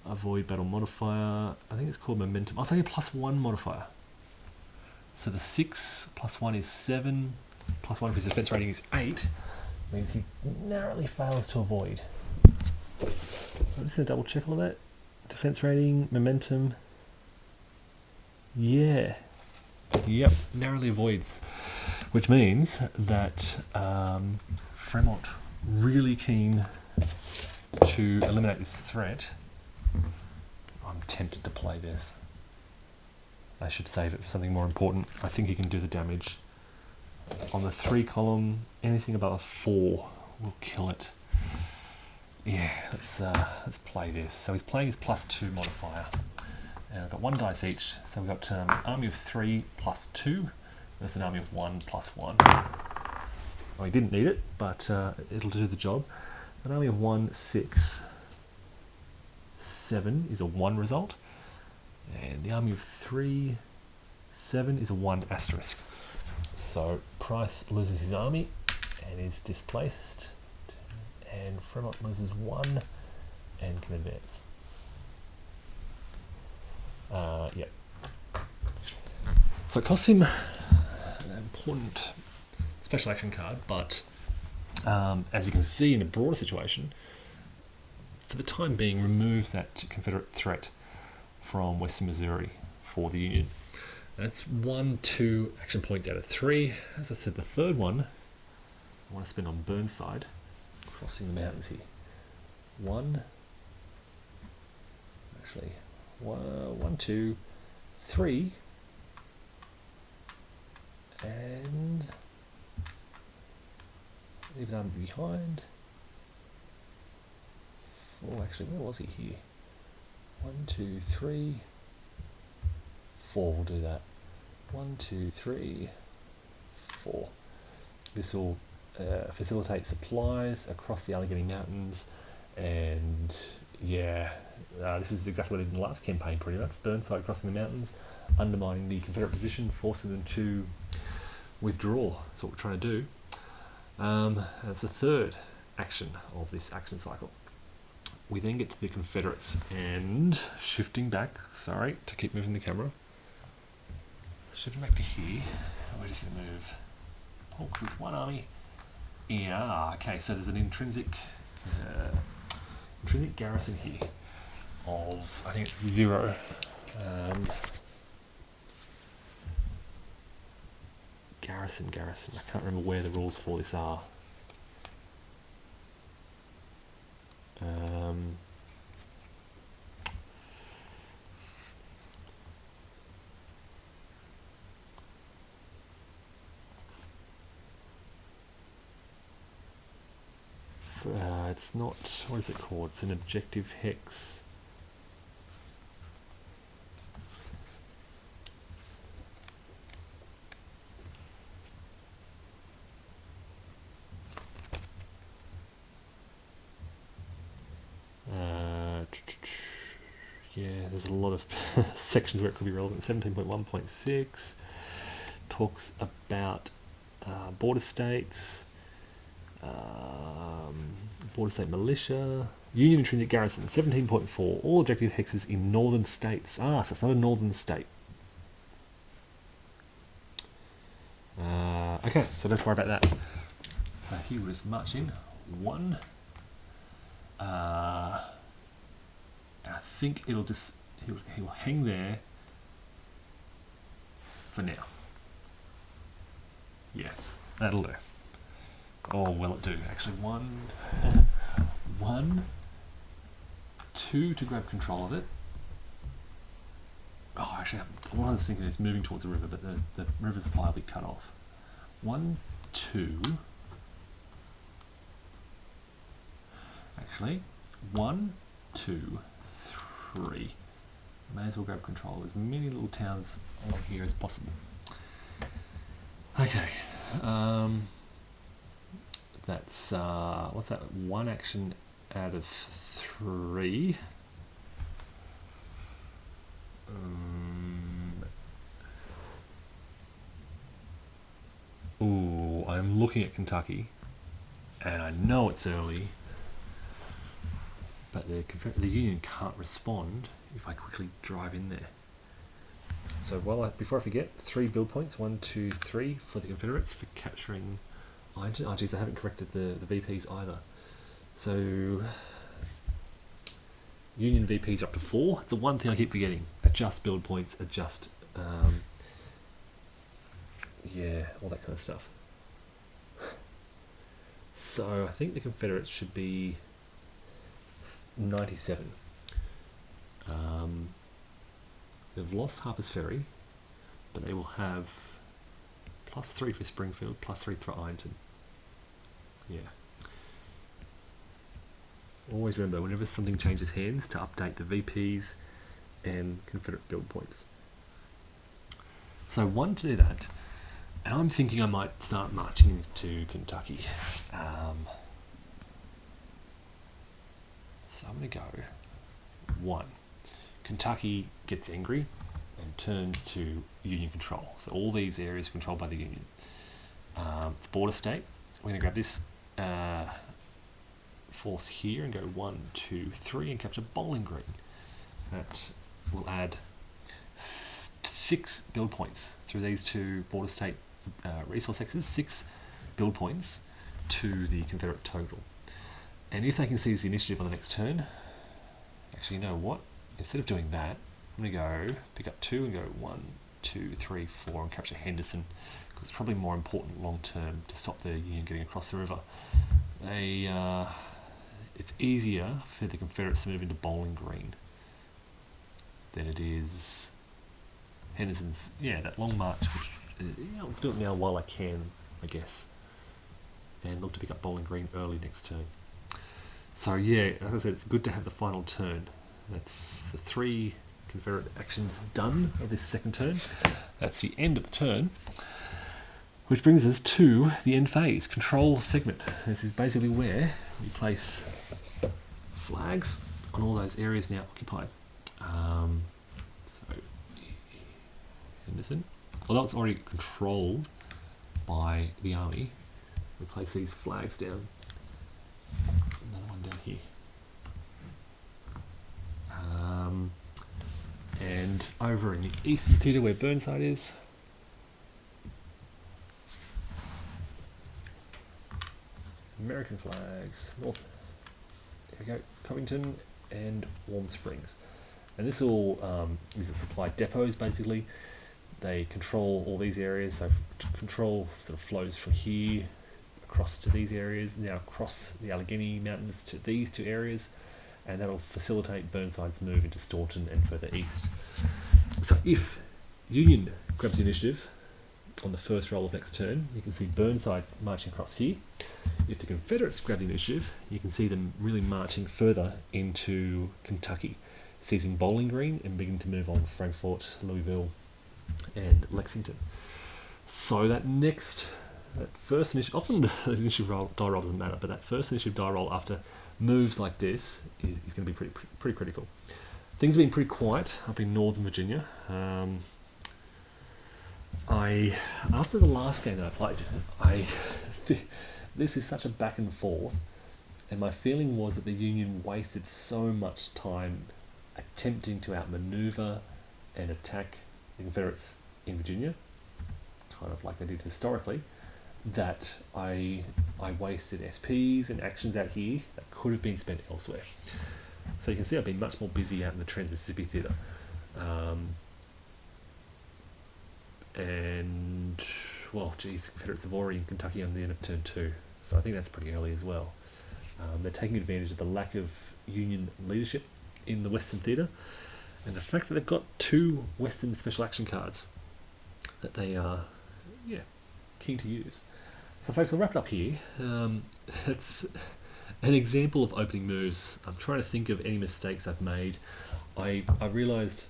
avoid battle modifier. I think it's called momentum. I'll say a +1 modifier. So the 6 +1 is 7. +1 for his defense rating is 8. Means he narrowly fails to avoid. I'm just going to double check all of that. Defense rating, momentum. Yeah. Yep, narrowly avoids. Which means that Fremont really keen to eliminate this threat. I'm tempted to play this. I should save it for something more important. I think he can do the damage. On the 3 column, anything above a 4 will kill it. Yeah, let's play this. So he's playing his +2 modifier. And I've got 1 dice each. So we've got an army of 3 +2 versus an army of 1 +1. Well, he didn't need it, but it'll do the job. An army of 1, 6, 7 is a 1 result. And the army of 3, 7 is a 1 asterisk. So Price loses his army and is displaced. And Fremont loses 1 and can advance. Yep. So it costs him an important special action card, but as you can see in the broader situation, for the time being removes that Confederate threat from Western Missouri for the Union. That's 1, 2 action points out of 3. As I said, the third one I want to spend on Burnside, crossing the mountains here. 1, 2, 3, and leave an army behind. Oh, actually, where was he here? 1, 2, 3, 4 will do that. 1, 2, 3, 4. This will facilitate supplies across the Allegheny Mountains, and yeah, this is exactly what it did in the last campaign pretty much. Burnside crossing the mountains, undermining the Confederate position, forcing them to withdraw. That's what we're trying to do. That's the third action of this action cycle. We then get to the Confederates, and shifting back, sorry to keep moving the camera, shifting back to here, we're just going to move Polk with 1 army. Yeah, okay, so there's an intrinsic garrison here of, I think it's 0. Garrison, I can't remember where the rules for this are. It's not, what is it called? It's an objective hex. Yeah, there's a lot of sections where it could be relevant. 17.1.6 talks about border states, border state militia, Union intrinsic garrison. 17.4, all objective hexes in northern states. So it's not a northern state. Okay, so don't worry about that. So he was marching 1. I think it'll just he'll hang there for now. Yeah, that'll do. Or will it do? Actually, 1, 2 to grab control of it. Oh, actually, what I was thinking is moving towards the river, but the river supply will be cut off. 1, 2. Actually, 1, 2, 3. May as well grab control of as many little towns along here as possible. Okay. That's what's that? 1 action out of 3. Ooh, I'm looking at Kentucky, and I know it's early, but the Union can't respond if I quickly drive in there. So before I forget, 3 build points, 1, 2, 3 for the Confederates for capturing Ironton. Oh geez, I haven't corrected the VPs either. So Union VPs up to 4. It's the one thing I keep forgetting. Adjust build points, adjust all that kind of stuff. So I think the Confederates should be 97. They've lost Harper's Ferry, but they will have +3 for Springfield, +3 for Ironton. Yeah. Always remember, whenever something changes hands, to update the VPs and Confederate build points. So I want to do that, and I'm thinking I might start marching into Kentucky. So I'm going to go 1. Kentucky gets angry and turns to Union control. So all these areas are controlled by the Union. It's border state. We're going to grab this force here and go 1, 2, 3 and capture Bowling Green. That will add 6 build points through these 2 border state resource X's, 6 build points to the Confederate total. And if they can seize the initiative on the next turn, actually, you know what? Instead of doing that, I'm going to go pick up 2 and go 1, 2, 3, 4 and capture Henderson, because it's probably more important long term to stop the Union getting across the river. It's easier for the Confederates to move into Bowling Green than it is Henderson's. Yeah, that long march, which I'll do it now while I can, I guess, and look to pick up Bowling Green early next turn. So yeah, as I said, it's good to have the final turn. That's the 3 Confederate actions done of this second turn. That's the end of the turn, which brings us to the end phase, control segment. This is basically where we place flags on all those areas now occupied. So Henderson, although it's already controlled by the army, we place these flags down. Another one down here. And over in the Eastern Theatre where Burnside is, American flags. North. Here we go. Covington and Warm Springs. And this all is a supply depots basically. They control all these areas. So control sort of flows from here across to these areas, now across the Allegheny Mountains to these 2 areas, and that'll facilitate Burnside's move into Staunton and further east. So if Union grabs the initiative on the first roll of next turn, you can see Burnside marching across here. If the Confederates grab the initiative, you can see them really marching further into Kentucky, seizing Bowling Green and beginning to move on Frankfort, Louisville, and Lexington. So that first initiative, often the initiative die roll doesn't matter, but that first initiative die roll after moves like this is going to be pretty critical. Things have been pretty quiet up in Northern Virginia. After the last game that I played, this is such a back and forth, and my feeling was that the Union wasted so much time attempting to outmaneuver and attack the Confederates in Virginia, kind of like they did historically, that I wasted SPs and actions out here that could have been spent elsewhere. So you can see I've been much more busy out in the Trans-Mississippi Theatre. And, well, geez, Confederates have already in Kentucky on the end of turn 2, so I think that's pretty early as well. They're taking advantage of the lack of Union leadership in the Western Theatre, and the fact that they've got 2 Western special action cards that they are, keen to use. So folks, I'll wrap it up here. It's an example of opening moves. I'm trying to think of any mistakes I've made. I realised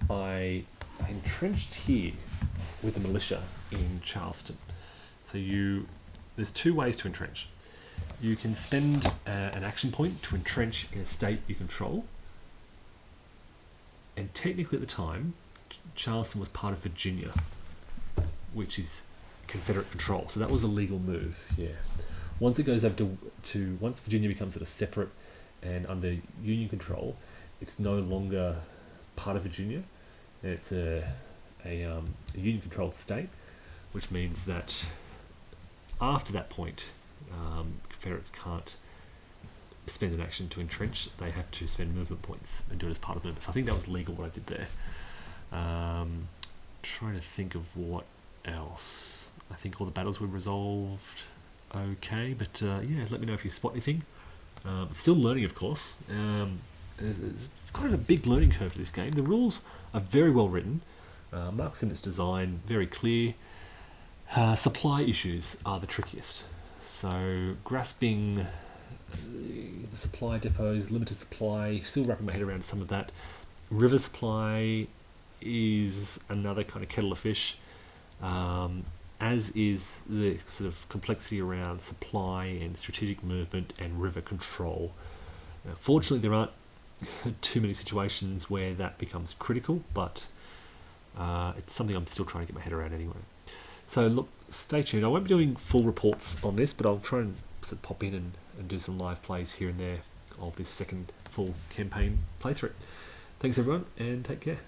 I entrenched here with the militia in Charleston. So there's 2 ways to entrench. You can spend an action point to entrench in a state you control. And technically at the time, Charleston was part of Virginia, which is Confederate control. So that was a legal move, Once it goes over once Virginia becomes sort of separate and under Union control, it's no longer part of Virginia. It's a Union-controlled state, which means that after that point, Confederates can't spend an action to entrench. They have to spend movement points and do it as part of movement. So I think that was legal what I did there. Trying to think of what else. I think all the battles were resolved okay, but let me know if you spot anything. Still learning, of course. There's kind of a big learning curve for this game. The rules are very well written. Marx in its design, very clear. Supply issues are the trickiest. So grasping the supply depots, limited supply, still wrapping my head around some of that. River supply is another kind of kettle of fish, as is the sort of complexity around supply and strategic movement and river control. Now, fortunately, there aren't too many situations where that becomes critical, but it's something I'm still trying to get my head around anyway. So look, stay tuned. I won't be doing full reports on this, but I'll try and sort of pop in and do some live plays here and there of this second full campaign playthrough. Thanks everyone, and take care.